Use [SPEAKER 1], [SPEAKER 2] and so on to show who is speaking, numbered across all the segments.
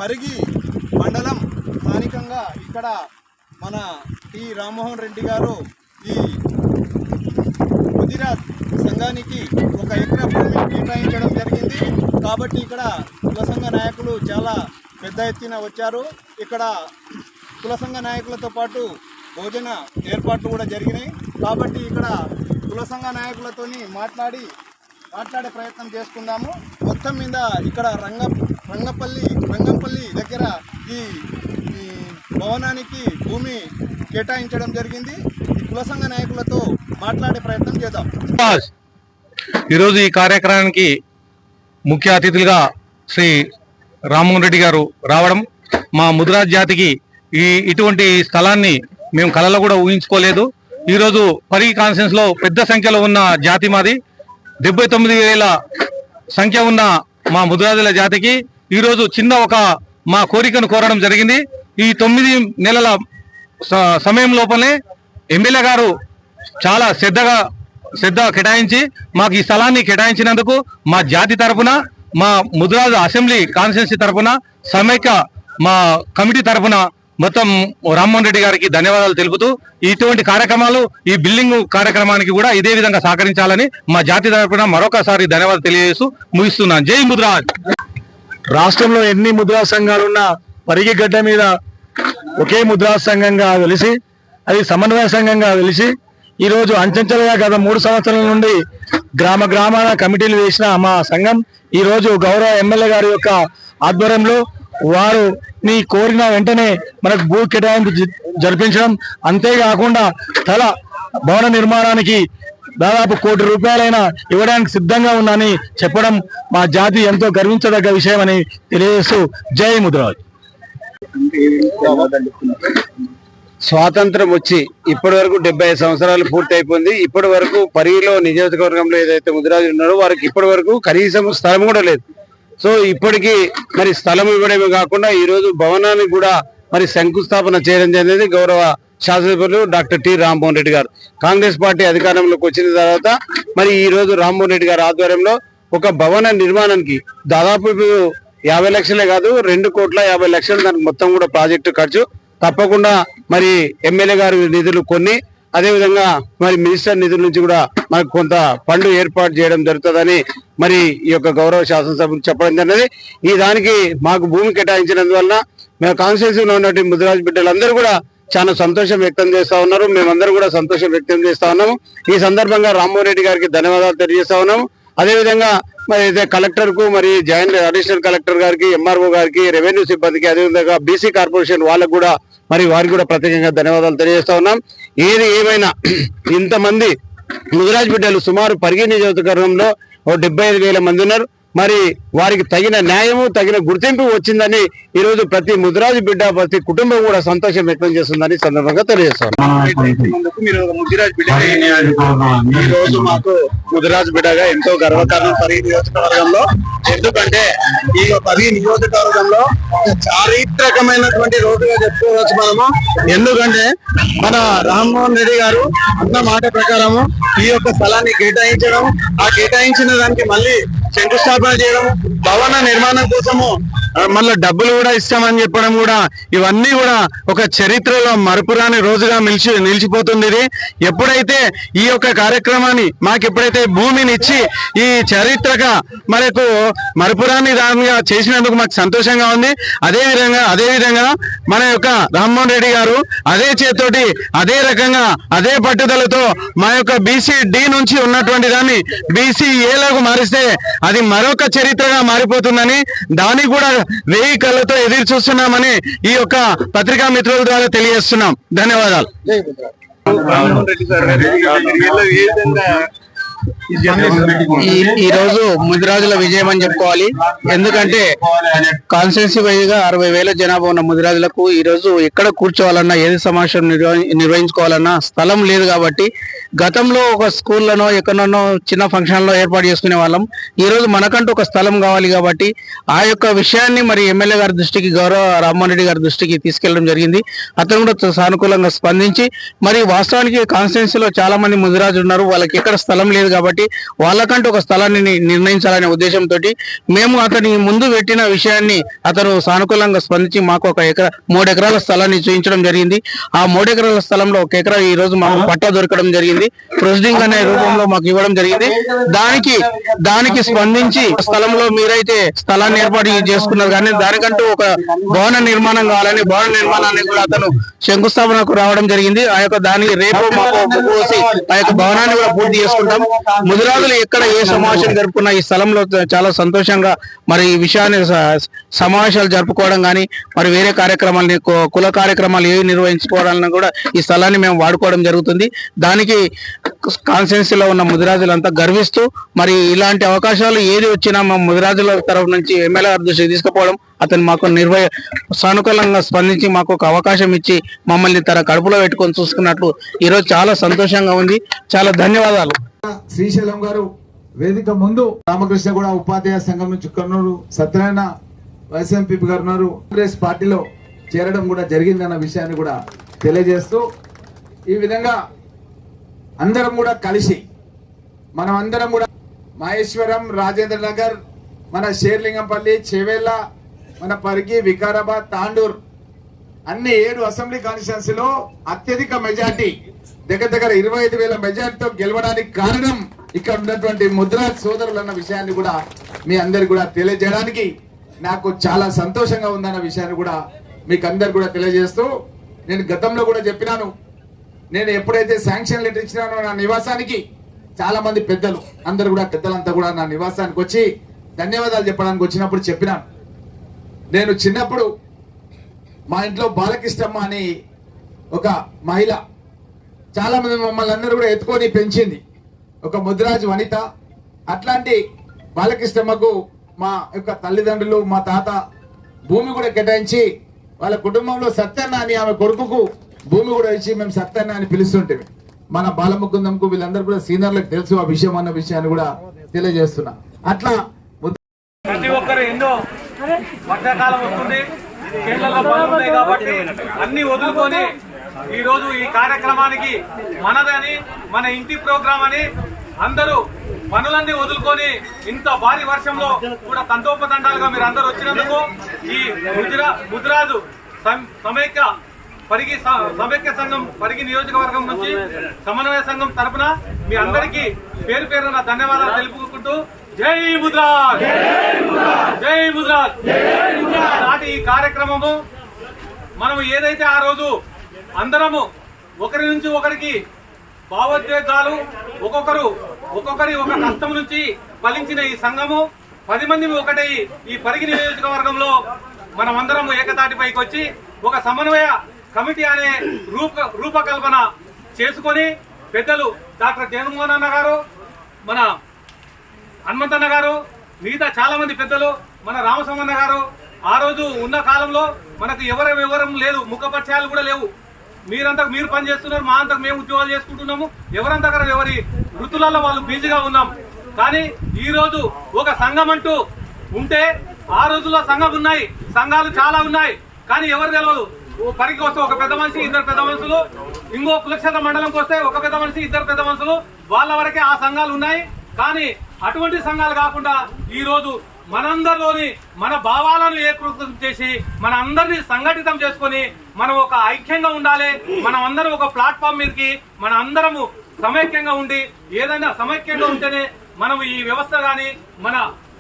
[SPEAKER 1] పరిగి మండలం స్థానికంగా ఇక్కడ మన టి రామ్మోహన్ రెడ్డి గారు ఈ ముదిరాజ్ సంఘానికి 1 ఎకరా భూమి కేటాయించడం జరిగింది. కాబట్టి ఇక్కడ కుల సంఘ నాయకులు చాలా పెద్ద ఎత్తున వచ్చారు. ఇక్కడ కుల సంఘ నాయకులతో పాటు భోజన ఏర్పాట్లు కూడా జరిగినాయి. కాబట్టి ఇక్కడ కుల సంఘ నాయకులతోని మాట్లాడే ప్రయత్నం చేసుకుందాము. మొత్తం మీద ఇక్కడ రంగంపల్లి దగ్గర ఈ భవనానికి భూమి కేటాయించడం జరిగింది. ఈ కుల సంఘ నాయకులతో మాట్లాడే ప్రయత్నం చేద్దాం.
[SPEAKER 2] ఈరోజు ఈ కార్యక్రమానికి ముఖ్య అతిథులుగా శ్రీ రామ్మోహన్ రెడ్డి గారు రావడం, మా ముదిరాజ్ జాతికి ఇటువంటి స్థలాన్ని మేము కళలో కూడా ఊహించుకోలేదు. ఈరోజు పరిగి కాన్ఫరెన్స్ లో పెద్ద సంఖ్యలో ఉన్న జాతి మాది. 79,000 సంఖ్య ఉన్న మా ముదిరాజుల జాతికి ఈరోజు చిన్న మా కోరికను కోరడం జరిగింది. ఈ 9 నెలల సమయం లోపలే ఎమ్మెల్యే గారు చాలా శ్రద్ధ కేటాయించి మాకు ఈ స్థలాన్ని కేటాయించినందుకు మా జాతి తరఫున, మా ముదిరాజు అసెంబ్లీ కాన్స్టిట్యున్సీ తరఫున, సమైక్య మా కమిటీ తరఫున మొత్తం రామ్మోహన్ రెడ్డి గారికి ధన్యవాదాలు తెలుపుతూ ఇటువంటి కార్యక్రమాలు ఈ బిల్డింగ్ కార్యక్రమానికి కూడా ఇదే విధంగా సహకరించాలని మా జాతి తరఫున మరొకసారి ధన్యవాదాలు తెలియజేస్తూ ముగిస్తున్నాను. జై ముదిరాజ్.
[SPEAKER 3] రాష్ట్రంలో ఎన్ని ముద్రాజ్ సంఘాలున్నా పరిగి గడ్డ మీద ఒకే ముద్రాజ్ సంఘంగా వెలిసి, అది సమన్వయ సంఘంగా వెలిసి ఈరోజు అంచెంచెలుగా గత 3 సంవత్సరాల నుండి గ్రామాల కమిటీలు వేసిన మా సంఘం ఈరోజు గౌరవ ఎమ్మెల్యే గారి యొక్క ఆధ్వర్యంలో వారు నీ కోరిన వెంటనే మనకు భూ కేటాయింపు జరిపించడం, అంతేకాకుండా భవన నిర్మాణానికి దాదాపు 1 కోటి రూపాయలైనా ఇవ్వడానికి సిద్ధంగా ఉందని చెప్పడం మా జాతి ఎంతో గర్వించదగ్గ విషయం అని తెలియజేస్తూ జై ముదిరాజ్.
[SPEAKER 4] స్వాతంత్రం వచ్చి ఇప్పటి వరకు 75 సంవత్సరాలు పూర్తి అయిపోయింది. ఇప్పటి వరకు పరిగిలో నియోజకవర్గంలో ఏదైతే ముదిరాజులు ఉన్నారో వారికి ఇప్పటి వరకు కనీసం స్థలం కూడా లేదు. సో ఇప్పటికీ మరి స్థలం ఇవ్వడమే కాకుండా ఈ రోజు భవనానికి కూడా మరి శంకుస్థాపన చేయడం జరిగింది గౌరవ శాసనసభ్యులు డాక్టర్ టి రామ్మోహన్ రెడ్డి గారు. కాంగ్రెస్ పార్టీ అధికారంలోకి వచ్చిన తర్వాత మరి ఈ రోజు రామ్మోహన్ రెడ్డి గారి ఆధ్వర్యంలో ఒక భవన నిర్మాణానికి దాదాపు 50 లక్షలే కాదు 2,50,00,000 దానికి మొత్తం కూడా ప్రాజెక్టు ఖర్చు. తప్పకుండా మరి ఎమ్మెల్యే గారి నిధులు కొన్ని, అదేవిధంగా మరి మినిస్టర్ నిధుల నుంచి కూడా మనకు కొంత ఫండ్ ఏర్పాటు చేయడం జరుగుతుందని మరి ఈ యొక్క గౌరవ శాసనసభ్యులు చెప్పడం జరిగినది. ఈ దానికి మాకు భూమి కేటాయించినందువల్ల మేము కాన్స్టిట్యూన్సీలో ఉన్నటువంటి ముదిరాజ్ బిడ్డలందరూ కూడా చాలా సంతోషం వ్యక్తం చేస్తా ఉన్నారు. మేమందరూ కూడా సంతోషం వ్యక్తం చేస్తా ఉన్నాము. ఈ సందర్భంగా రామ్మోహన్ రెడ్డి గారికి ధన్యవాదాలు తెలియజేస్తా ఉన్నాము. అదేవిధంగా మరి కలెక్టర్ కు, మరి జాయింట్ అడిషనల్ కలెక్టర్ గారికి, ఎంఆర్ఓ గారికి, రెవెన్యూ సిబ్బందికి, అదేవిధంగా బీసీ కార్పొరేషన్ వాళ్ళకు కూడా వారికి కూడా ప్రత్యేకంగా ధన్యవాదాలు తెలియజేస్తా ఉన్నాం. ఏది ఏమైనా ఇంతమంది ముదిరాజ్ బిడ్డలు సుమారు పరిగి నియోజకవర్గంలో 75,000 మంది ఉన్నారు. మరి వారికి తగిన న్యాయము, తగిన గుర్తింపు వచ్చిందని ఈ రోజు ప్రతి ముదిరాజు బిడ్డ, ప్రతి కుటుంబం కూడా సంతోషం వ్యక్తం చేస్తుందని సందర్భంగా తెలియజేస్తాను. ఈ రోజు మాకు ముదిరాజు బిడ్డగా ఎంతో గర్వకారణం పరిగి నియోజకవర్గంలో. ఎందుకంటే ఈ పరిగి నియోజకవర్గంలో చారిత్రకమైనటువంటి రోజుగా చెప్పుకోవచ్చు మనము. ఎందుకంటే మన రామ్మోహన్ రెడ్డి గారు అన్న మాట ప్రకారము ఈ యొక్క స్థలాన్ని కేటాయించడం, ఆ కేటాయించిన దానికి మళ్ళీ శంకుస్థాపన చేయడం, భవన నిర్మాణం కోసము మళ్ళీ డబ్బులు కూడా ఇస్తామని చెప్పడం కూడా, ఇవన్నీ కూడా ఒక చరిత్రలో మరపురాని రోజుగా నిలిచిపోతుంది. ఇది ఎప్పుడైతే ఈ యొక్క కార్యక్రమాన్ని మాకు ఎప్పుడైతే భూమిని ఇచ్చి ఈ చరిత్రక మనకు మరపురాని దానిగా చేసినందుకు మాకు సంతోషంగా ఉంది. అదేవిధంగా మన యొక్క రామ్మోహన్ రెడ్డి గారు అదే చేతోటి, అదే రకంగా, అదే పట్టుదలతో మా యొక్క బీసీ డి నుంచి ఉన్నటువంటి దాన్ని బీసీ ఏలకు మారిస్తే అది మరొక చరిత్రగా మారిపోతుందని, దానికి కూడా 1000 కళ్ళతో ఎదురు చూస్తున్నామని ఈ యొక్క పత్రికా మిత్రుల ద్వారా తెలియజేస్తున్నాం. ధన్యవాదాలు. ఈ రోజు ముదిరాజుల విజయం అని చెప్పుకోవాలి. ఎందుకంటే కాన్స్టిట్యున్సీ వైజ్ గా 60,000 జనాభా ఉన్న ముదిరాజులకు ఈ రోజు ఎక్కడ కూర్చోవాలన్నా, ఏది సమావేశం నిర్వహించుకోవాలన్నా స్థలం లేదు. కాబట్టి గతంలో ఒక స్కూల్లోనో ఎక్కడనో చిన్న ఫంక్షన్ లో ఏర్పాటు చేసుకునే వాళ్ళం. ఈ రోజు మనకంటూ ఒక స్థలం కావాలి. కాబట్టి ఆ యొక్క విషయాన్ని మరి ఎమ్మెల్యే గారి దృష్టికి, గౌరవ రామ్మోహన్ రెడ్డి గారి దృష్టికి తీసుకెళ్లడం జరిగింది. అతను కూడా సానుకూలంగా స్పందించి మరి వాస్తవానికి కాన్స్టిట్యున్సీలో చాలా మంది ముదిరాజు ఉన్నారు, వాళ్ళకి ఎక్కడ స్థలం లేదు. కాబట్టి కాబట్టి వాళ్ళకంటూ ఒక స్థలాన్ని నిర్ణయించాలనే ఉద్దేశంతో మేము అతని ముందు పెట్టిన విషయాన్ని అతను సానుకూలంగా స్పందించి మాకు ఒక 3 ఎకరాల స్థలాన్ని చూపించడం జరిగింది. ఆ 3 ఎకరాల స్థలంలో 1 ఎకరా ఈ రోజు మాకు పట్టా దొరకడం జరిగింది. ప్రొసీడింగ్ అనే రూపంలో మాకు ఇవ్వడం జరిగింది. దానికి స్పందించి స్థలంలో మీరైతే స్థలాన్ని ఏర్పాటు చేసుకున్నారు, కానీ దానికంటూ ఒక భవన నిర్మాణం కావాలని భవన నిర్మాణాన్ని కూడా అతను శంకుస్థాపనకు రావడం జరిగింది. ఆ యొక్క దానికి రేపు మాకు ముగ్గుసి ఆ యొక్క భవనాన్ని కూడా పూర్తి చేసుకుంటాం. ముదిరాజులు ఎక్కడ ఏ సమావేశం జరుపుకున్నా ఈ స్థలంలో చాలా సంతోషంగా మరి ఈ విషయాన్ని సమావేశాలు జరుపుకోవడం కానీ మరి వేరే కార్యక్రమాలని కుల కార్యక్రమాలు ఏవి నిర్వహించుకోవడాలను కూడా ఈ స్థలాన్ని మేము వాడుకోవడం జరుగుతుంది. దానికి కాన్స్టిట్యున్సీలో ఉన్న ముదిరాజులంతా గర్విస్తూ మరి ఇలాంటి అవకాశాలు ఏది వచ్చినా మా ముదిరాజుల తరఫు నుంచి ఎమ్మెల్యే గారి దృష్టికి తీసుకుపోవడం, అతను మాకు సానుకూలంగా స్పందించి మాకు ఒక అవకాశం ఇచ్చి మమ్మల్ని తన కడుపులో పెట్టుకొని చూసుకున్నట్లు ఈరోజు చాలా సంతోషంగా ఉంది. చాలా ధన్యవాదాలు.
[SPEAKER 5] శ్రీశైలం గారు వేదిక ముందు రామకృష్ణ కూడా ఉపాధ్యాయ సంఘం నుంచి ఉన్నారు, సత్యనారాయణ వైఎస్ఎంపీ గారు ఉన్నారు, కాంగ్రెస్ పార్టీలో చేరడం కూడా జరిగిందన్న విషయాన్ని కూడా తెలియజేస్తూ ఈ విధంగా అందరం కూడా కలిసి మనం అందరం కూడా మహేశ్వరం, రాజేంద్ర నగర్, మన షేర్లింగంపల్లి, చేవెళ్ళ, మన పరిగి, వికారాబాద్, తాండూర్ అన్ని 7 అసెంబ్లీ కాన్స్టిట్యున్సీలో అత్యధిక మెజార్టీ దగ్గర 25,000 మెజార్టీతో గెలవడానికి కారణం ఇక్కడ ఉన్నటువంటి ముద్రాజ్ సోదరులు అన్న విషయాన్ని కూడా మీ అందరికి కూడా తెలియజేయడానికి నాకు చాలా సంతోషంగా ఉందన్న విషయాన్ని కూడా మీకు అందరు కూడా తెలియజేస్తూ, నేను గతంలో కూడా చెప్పినాను, నేను ఎప్పుడైతే శాంక్షన్ లెటర్ ఇచ్చినానో నా నివాసానికి చాలా మంది పెద్దలు అందరు కూడా పెద్దలంతా కూడా నా నివాసానికి వచ్చి ధన్యవాదాలు చెప్పడానికి వచ్చినప్పుడు చెప్పినాను. నేను చిన్నప్పుడు మా ఇంట్లో బాలకృష్ణమ్మ అని ఒక మహిళ చాలా మంది మమ్మల్ని అందరూ కూడా ఎత్తుకొని పెంచింది, ఒక ముదిరాజు వనిత. అట్లాంటి బాలకృష్ణమ్మకు మా యొక్క తల్లిదండ్రులు, మా తాత భూమి కూడా కేటాయించి వాళ్ళ కుటుంబంలో సత్యన్న అని ఆమె కొడుకుకు భూమి కూడా ఇచ్చి మేము సత్యన్న అని పిలుస్తుంటే మన బాలముకుందంకు వీళ్ళందరూ కూడా సీనియర్లకు తెలుసు ఆ విషయం అన్న విషయాన్ని కూడా తెలియజేస్తున్నా. అట్లా
[SPEAKER 2] ప్రతి ఒక్కరు ఎన్నో వర్షాకాలం వస్తుంది, కేరళలో పనులు ఉన్నాయి కాబట్టి అన్ని వదులుకొని ఈ రోజు ఈ కార్యక్రమానికి మనదని మన ఇంటి ప్రోగ్రాం అని అందరూ పనులన్నీ వదులుకొని ఇంత భారీ వర్షంలో కూడా తండోపతండాలుగా మీరు అందరూ వచ్చినందుకు ఈ ముదిరాజు సమైక్య సంఘం పరిగి నియోజకవర్గం నుంచి సమన్వయ సంఘం తరపున మీ అందరికీ పేరు పేరున ధన్యవాదాలు తెలుపుకుంటూ జై ముదిరాజ్, జై ముదిరాజ్. నాటి ఈ కార్యక్రమము మనం ఏదైతే ఆ రోజు అందరము ఒకరి నుంచి ఒకరికి భావోద్వేగాలు ఒక్కొక్కరి ఒక కష్టం నుంచి ఫలించిన ఈ సంఘము 10 మంది ఒకటై ఈ పరిగి నియోజకవర్గంలో మనం అందరం ఏకతాటిపైకి వచ్చి ఒక సమన్వయ కమిటీ అనే రూపకల్పన చేసుకొని పెద్దలు డాక్టర్ జగన్మోహన్ అన్న గారు, మన హనుమంతన్న గారు, మిగతా చాలా మంది పెద్దలు, మన రామస్వామన్న గారు ఆ రోజు ఉన్న కాలంలో మనకు ఎవరం లేదు, ముఖపరిచయాలు కూడా లేవు. మీరంతా మీరు పని చేస్తున్నారు, మా అంతా మేము ఉద్యోగాలు చేసుకుంటున్నాము, ఎవరంతా ఎవరి వృత్తులలో వాళ్ళు బిజీగా ఉన్నాం. కానీ ఈ రోజు ఒక సంఘం అంటూ ఉంటే ఆ రోజుల్లో సంఘాలు చాలా ఉన్నాయి, కానీ ఎవరు తెలియదు. పరిగి వస్తే ఒక పెద్ద మనిషి, 2 పెద్ద మనుషులు, ఇంకో కులక్షేత్ర మండలంకి వస్తే ఒక పెద్ద మనిషి, 2 పెద్ద మనుషులు, వాళ్ళ వరకే ఆ సంఘాలు ఉన్నాయి. కానీ అటువంటి సంఘాలు కాకుండా ఈ రోజు మనందరిలోని మన భావాలను ఏకృతం చేసి మన అందరినీ సంఘటితం చేసుకొని మనం ఒక ఐక్యంగా ఉండాలి. మనం అందరం ఒక ప్లాట్ఫామ్ మీదకి మన అందరము సమైక్యంగా ఉండి ఏదైనా సమైక్యంగా ఉంటేనే మనం ఈ వ్యవస్థ గాని, మన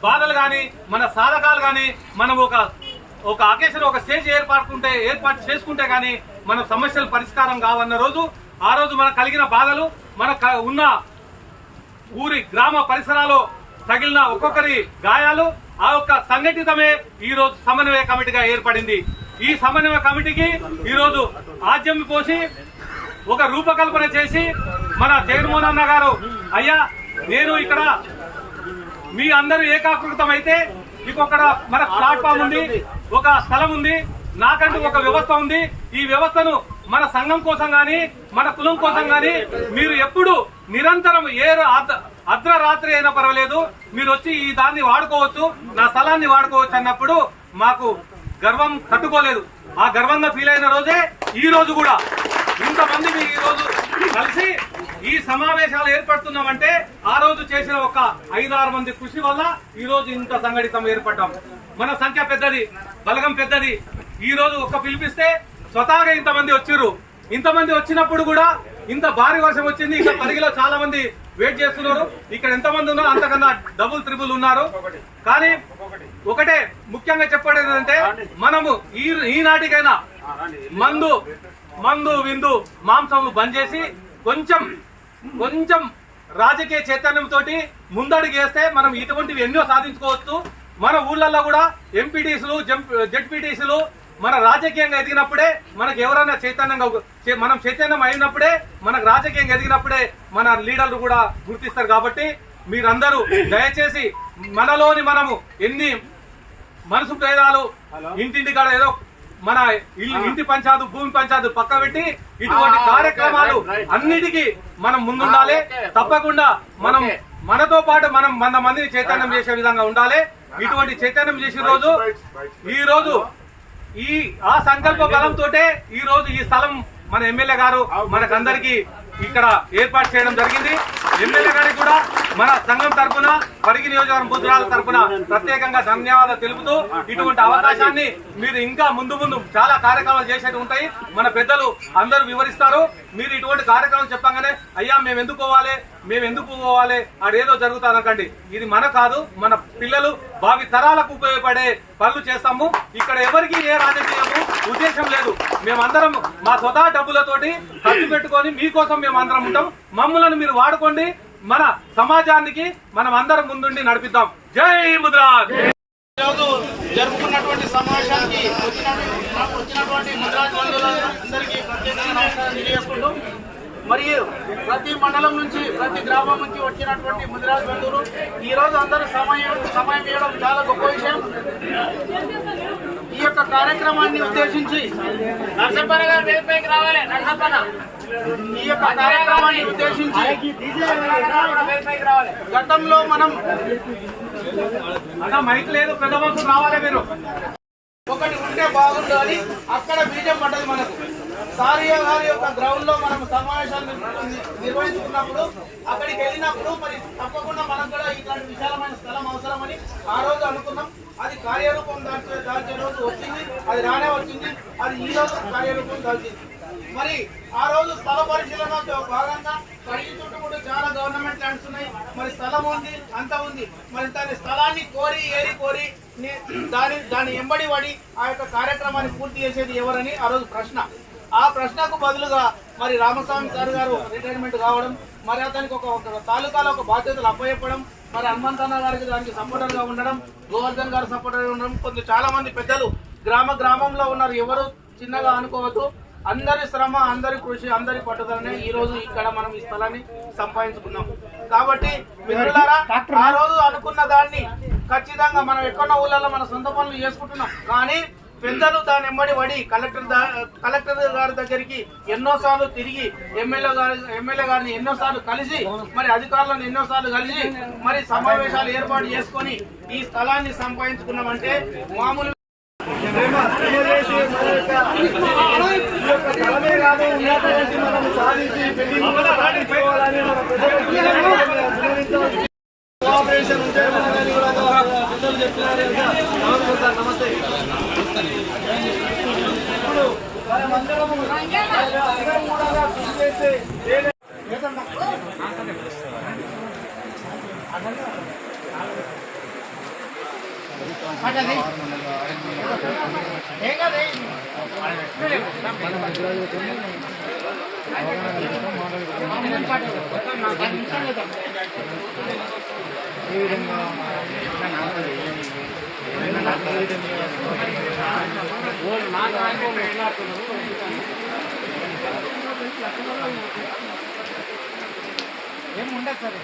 [SPEAKER 2] బాధలు గాని, మన సాధకాలు గాని మనం ఒక అకేషన్ ఒక స్టేజ్ ఏర్పాటు చేసుకుంటే గానీ మన సమస్యలు పరిష్కారం కావన్న రోజు ఆ రోజు మనకు కలిగిన బాధలు, మనకు ఉన్న ఊరి గ్రామ పరిసరాల్లో తగిలిన ఒక్కొక్కరి గాయాలు ఆ యొక్క సంఘటితమే ఈ రోజు సమన్వయ కమిటీగా ఏర్పడింది. ఈ సమన్వయ కమిటీకి ఈ రోజు ఆద్యం పోసి ఒక రూపకల్పన చేసి మన జగన్మోహన్ అన్న గారు, అయ్యా నేను ఇక్కడ మీ అందరూ ఏకాకృతం అయితే మీకు ఒక మన ప్లాట్ఫామ్ ఉంది, ఒక స్థలం ఉంది, నాకంటూ ఒక వ్యవస్థ ఉంది. ఈ వ్యవస్థను మన సంఘం కోసం గాని మన కులం కోసం గాని మీరు ఎప్పుడు నిరంతరం అర్ధరాత్రి అయినా పర్వాలేదు మీరు వచ్చి ఈ దాన్ని వాడుకోవచ్చు, నా స్థలాన్ని వాడుకోవచ్చు అన్నప్పుడు మాకు గర్వం తట్టుకోలేదు. ఆ గర్వంగా ఫీల్ అయిన రోజే ఈ రోజు కూడా ఇంతమంది మీరు ఈ రోజు కలిసి ఈ సమావేశాలు ఏర్పడుతున్నామంటే ఆ రోజు చేసిన ఒక 5-6 మంది కృషి వల్ల ఈ రోజు ఇంత సంఘటితం ఏర్పడ్డాం. మన సంఖ్య పెద్దది, బలగం పెద్దది. ఈ రోజు ఒక్క పిలిపిస్తే స్వతహాగా ఇంతమంది వచ్చారు. ఇంతమంది వచ్చినప్పుడు కూడా ఇంత భారీ వర్షం వచ్చింది. ఇంకా పరిగిలో చాలా మంది వెయిట్ చేస్తున్నారు. ఇక్కడ ఎంతమంది ఉన్నారు అంతకన్నా డబుల్ త్రిబుల్ ఉన్నారు. కానీ ఒకటే ముఖ్యంగా చెప్పడం ఏంటంటే మనము ఈనాటికైనా మందు విందు మాంసములు బంద్ చేసి కొంచెం రాజకీయ చైతన్యంతో ముందడుగు వేస్తే మనం ఇటువంటివి ఎన్నో సాధించుకోవచ్చు. మన ఊళ్ళల్లో కూడా ఎంపీటీసీలు జెడ్పీటీసీలు మన రాజకీయంగా ఎదిగినప్పుడే మనకు ఎవరైనా మనం చైతన్యం అయినప్పుడే మనకు రాజకీయంగా ఎదిగినప్పుడే మన లీడర్లు కూడా గుర్తిస్తారు. కాబట్టి మీరందరూ దయచేసి మనలోని మనము ఎన్ని మనసు భేదాలు ఇంటింటి కాడ ఏదో మన ఇంటి పంచాయతీ భూమి పంచాయతీ పక్క పెట్టి ఇటువంటి కార్యక్రమాలు అన్నిటికీ మనం ముందుండాలి. తప్పకుండా మనం మనతో పాటు మనం 100 మందిని చైతన్యం చేసే విధంగా ఉండాలి. ఇటువంటి చైతన్యం చేసిన రోజు ఆ సంకల్ప బలంతో ఈ రోజు ఈ స్థలం మన ఎమ్మెల్యే గారు మనకందరికి ఇక్కడ ఏర్పాటు చేయడం జరిగింది. ఎమ్మెల్యే గారికి కూడా మన సంఘం తరఫున పరిగి నియోజకవర్గం బుద్ధురాల తరఫున ప్రత్యేకంగా ధన్యవాదాలు తెలుపుతూ ఇటువంటి అవకాశాన్ని మీరు ఇంకా ముందు చాలా కార్యక్రమాలు చేసేవి ఉంటాయి. మన పెద్దలు అందరూ వివరిస్తారు. మీరు ఇటువంటి కార్యక్రమాలు చెప్పగానే అయ్యా మేము ఎందుకు పోవాలి అదేదో జరుగుతానకండి. ఇది మన కాదు, మన పిల్లలు భావి తరాలకు ఉపయోగపడే పనులు చేస్తాము. ఇక్కడ ఎవరికి ఏ రాజకీయము ఉద్దేశం లేదు. మేమందరం మా స్వతహా డబ్బులతోటి ఖర్చు పెట్టుకొని మీకోసం మేము అందరం ఉంటాం. మమ్మల్ని మీరు వాడుకోండి. మన సమాజానికి మనం అందరం ముందుండి నడిపిద్దాం. జై ముద్రాజ్.
[SPEAKER 1] ఈరోజు జరుపుకున్నటువంటి సమావేశానికి వచ్చినటువంటి ముద్రాజ్ బంధువులందరికీ ప్రత్యేకంగా నమస్కారం తెలియజేసుకుంటూ, మరియు ప్రతి మండలం నుంచి ప్రతి గ్రామం నుంచి వచ్చినటువంటి ముద్రాజ్ బంధువులు ఈ రోజు అందరూ సమయం ఇవ్వడం చాలా గొప్ప విషయం. ఈ యొక్క కార్యక్రమాన్ని ఉద్దేశించి ఈ యొక్క కార్యక్రమాన్ని ఉద్దేశించి గతంలో మనం
[SPEAKER 2] మైక్ లేదు, పెద్ద మనుషులు రావాలి. మీరు
[SPEAKER 1] ఒకటి ఉంటే బాగుండాలి. అక్కడ బీజం పడ్డది మనకు. సారియా గారి యొక్క గ్రౌండ్ లో మనం సమావేశాలు నిర్వహించుకున్నప్పుడు అక్కడికి వెళ్ళినప్పుడు మరి తప్పకుండా మనకు కూడా ఇట్లాంటి విశాలమైన స్థలం అవసరమని ఆ రోజు అనుకున్నాం. అది కార్యరూపం దాల్చే రోజు వచ్చింది. అది రానే వచ్చింది. అది ఈ రోజు కార్యరూపం దాల్చింది. మరి ఆ రోజు స్థల పరిశీలనలో భాగంగా కడిగి చుట్టూ చాలా గవర్నమెంట్ ల్యాండ్స్ ఉన్నాయి. మరి స్థలం ఉంది, అంత ఉంది. మరి దాని స్థలాన్ని కోరి దాని ఎంబడి పడి ఆ యొక్క కార్యక్రమాన్ని పూర్తి చేసేది ఎవరని ఆ రోజు ప్రశ్న. ఆ ప్రశ్నకు బదులుగా మరి రామస్వామి సార్ గారు రిటైర్మెంట్ కావడం, మరి అతనికి ఒక తాలూకాలో ఒక బాధ్యతలు అప్పచెప్పడం, మరి హనుమంతన్న గారికి దానికి సపోర్టర్ గా ఉండడం, గోవర్ధన్ గారు సపోర్టర్ గా ఉండడం, కొంచెం చాలా మంది పెద్దలు గ్రామంలో ఉన్నారు. ఎవరు చిన్నగా అనుకోవద్దు. అందరి శ్రమ, అందరి కృషి, అందరి పట్టుదలనే ఈ రోజు ఇక్కడ మనం ఈ స్థలాన్ని సంపాదించుకున్నాం. కాబట్టి మిత్రులారా, ఆ రోజు అనుకున్న దాన్ని ఖచ్చితంగా మనం ఎక్కడో ఊళ్ళలో మన సొంత పనులు చేసుకుంటున్నాం. కానీ పెద్దలు దాని ఎంబడి పడి కలెక్టర్ గారి దగ్గరికి ఎన్నోసార్లు తిరిగి ఎమ్మెల్యే గారిని ఎన్నోసార్లు కలిసి, మరి అధికారులను ఎన్నోసార్లు కలిసి మరి సమావేశాలు ఏర్పాటు చేసుకొని ఈ స్థలాన్ని సంపాదించుకున్నామంటే మామూలు కోఆపరేషన్ ఉంటే నమస్తే. ఇప్పుడు మనమందరము కూడా కృషి చేస్తే ఏముండదు సార్.